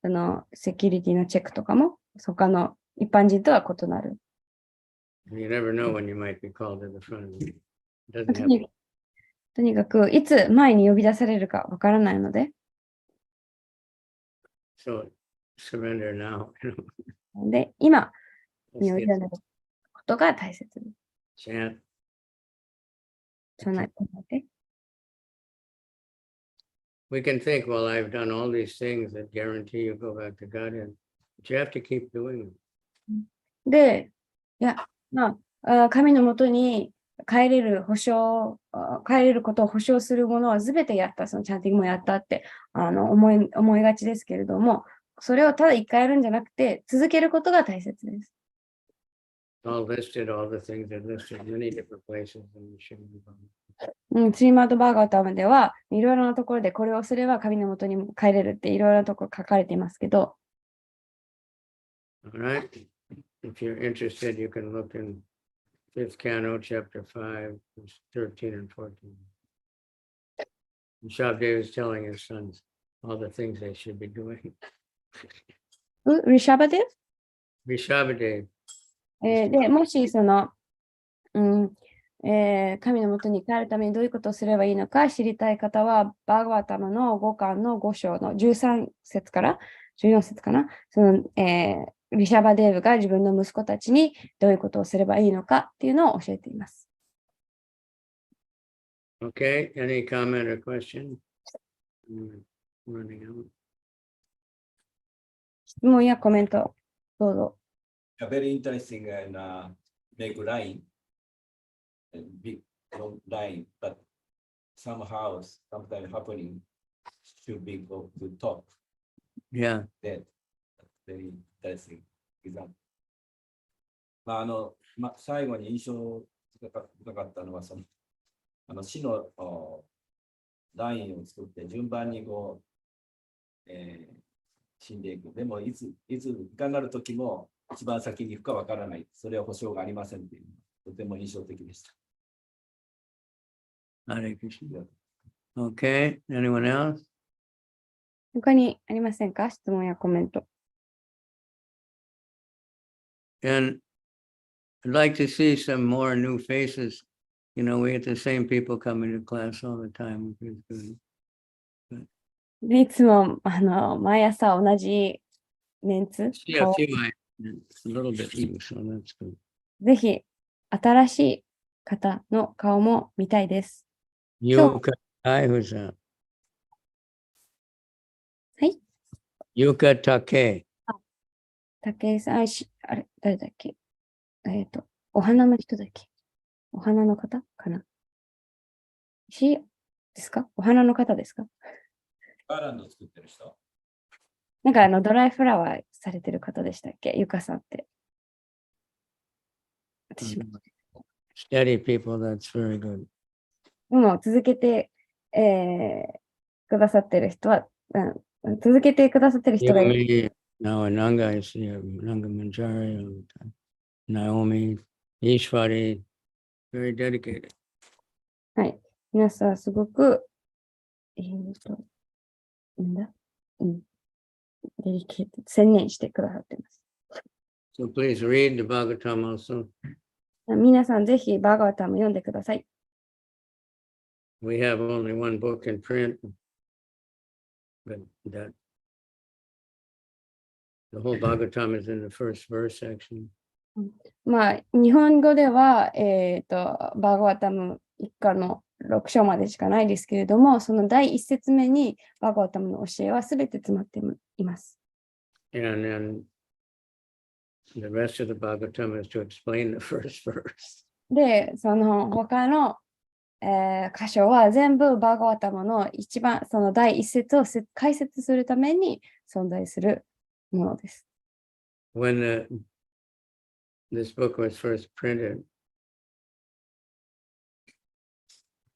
everything. セキュリティのチェックとかも、他の一般人とは異なる。You never know when you might be called to the front. It doesn't と happen. にかく、いつ前に呼び出されるかわからないので、So surrender now. で、今、 Let's 身を委 get ねることが大切です。 chant. 唱えて。 We can think, well, I've done all these things that guarantee you go back to Godhead, but you have to keep doing them. で、いや、神のもとに帰れることを保証するものは全てやった、そのチャンティングもやったって思いがちですけれども、それをただ一回やるんじゃなくて、続けることが大切です。All listed, all the things are listed, many different places in the Srimad Bhagavatam. スリマッド・バーガータムでは、いろいろなところでこれをすれば神のもとに帰れるっていろいろなところ書かれていますけど、All right. If you're interested, you can look in 5th Canto, chapter 5, verse 13 and 14. And Shabdev is telling his sons all the things they should be doing. リシャバデRishabhadev, で、もしその、神のもとに帰るためにどういうことをすればいいのか知りたい方は、バーガワタムの5巻の5章の13節から14節かな、その、リシャバデーブが自分の息子たちにどういうことをすればいいのかっていうのを教えています。okay, any comment or question? Running out. 質問やコメント、どうぞ。Very interesting and make line, big long line, but somehow, sometimes happening should be go to top. Yeah. That very interesting example. 最後に印象深かったのは、死のラインを作って順番に死んでいく。でもいついかなる時も一番先に行くかわからない。それは保証がありませんっていう。とても印象的でした。Hare Krishna. Okay, anyone else? 他にありませんか？質問やコメント。And I'd like to see some more new faces. We get the same people coming to class all the time, which is good. でいつも毎朝同じメンツ、 See a few, a little bit new, so that's good. ぜひ新しい方の顔も見たいです。 Yuka, hi, who's that? はい。 Yuka Take. 武井さん、あれ、誰だっけ？お花の人だっけ？お花の方かな？ですか？お花の方ですか？ガーランド作ってる人？なんかドライフラワーされてる方でしたっけ？ゆかさんって。私も Steady people, that's very good. もう続けて、くださってる人は、続けてくださってる人がいる。 Yumi, now Ananga, I see Ananga Manjari all the time. Naomi, Ishwari, very dedicated. はい。皆さんすごく、なんだ、デリケート、専念してくださっています。 So please read the Bhagavatam also. 皆さんぜひバーガワタム読んでください。 We have only one book in print, but that the whole Bhagavatam is in the first verse section. 日本語では、バーガワタム一家の6章までしかないですけれども、その第一節目にバーガワタムの教えはすべて詰まっています。 And then the rest of the Bhagavatam is to explain the first verse. で、その他の箇所は全部バーガワタマの一番その第一節を解説するために存在するものです。When this book was first printed,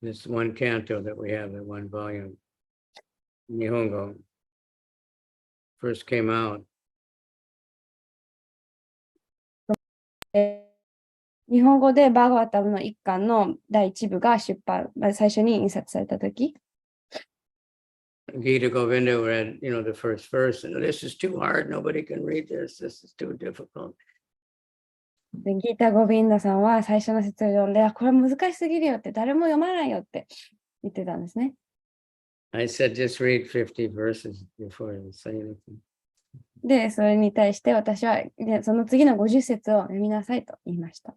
this one canto that we have in one volume, Nihongo, first came out, 日本語でバーガワタムの一巻の第一部が出版、最初に印刷されたとき、Gita Govinda read, the first verse, and this is too hard. Nobody can read this. This is too difficult. でギータ・ゴビンダさんは最初の説を読んで、これ難しすぎるよって、誰も読まないよって言ってたんですね。I said, just read 50 verses before you say anything. で、それに対して私は、その次の50節を読みなさいと言いました。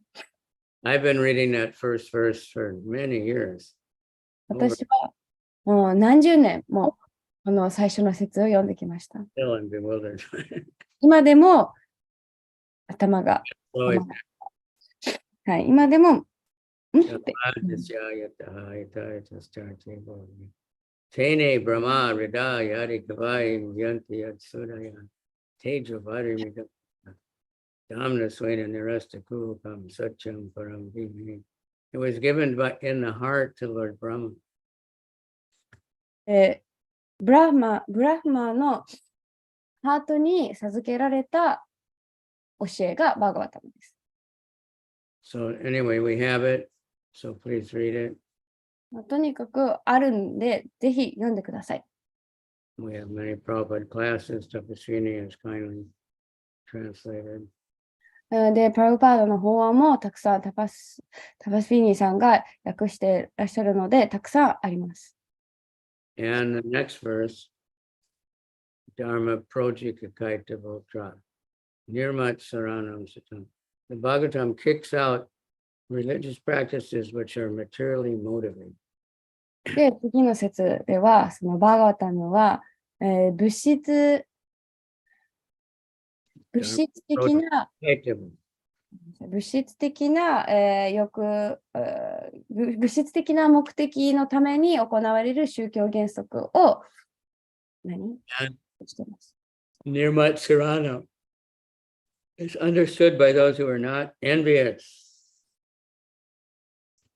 I've been reading that first verse for many years. 私はもう何十年もこの最初の説を読んできました。Still I'm bewildered. 今でも頭が、 Always はい、今でも、ってTene Brahma Rida Yadi Kavai Yanti Yatsudaya Tejo Varimika Damna Swena Nirastaku Kam Satcham Param Vini. It was given in the heart to Lord Brahma. ブラフマのハートに授けられた教えがバーガワタムです。So anyway, we have it. So please read it. とにかくあるんで、ぜひ読んでください。We have many Prabhupada classes. Tapaswini has kindly translated. で、プラブパードの法案もたくさんタパスフィニーさんが訳していらっしゃるので、たくさんあります。And the next verse, Dharma Projika Kaita Votra, Nirmat Saranam Satam. The Bhagavatam kicks out religious practices which are materially motivated. で、次の説では、そのバーガワタムは、物質的な、物質的な目的のために行われる宗教原則をしています。Nirmat Sarana is understood by those who are not envious.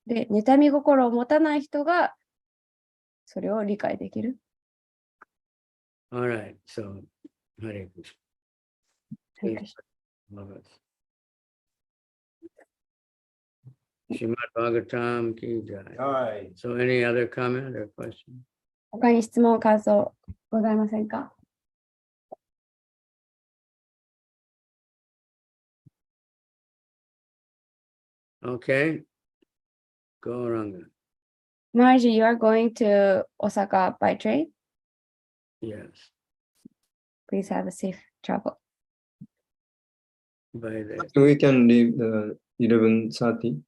で、妬み心を持たない人がそれを理解できる。All right, so Hare Krishna. Please, love us. Srimad Bhagavatam ki jai. Hi. So any other comment or question? 他に質問、感想ございませんか？ Okay. Go Ranga. Margie, you are going to Osaka by train? Yes. Please have a safe travel. By the We can leave the 11:30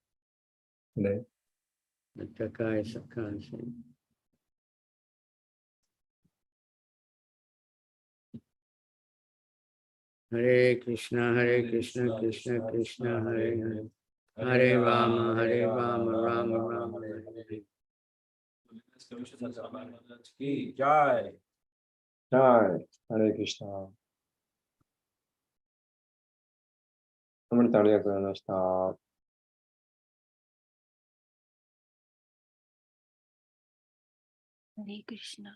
today. Takai Sakansi. Hare Krishna, Krishna Krishna, Hare Hare. Hare Rama, Rama Rama, Hare Hare. Jai. Jai. Hare Krishna. どうもありがとうございました。Hare Krishna.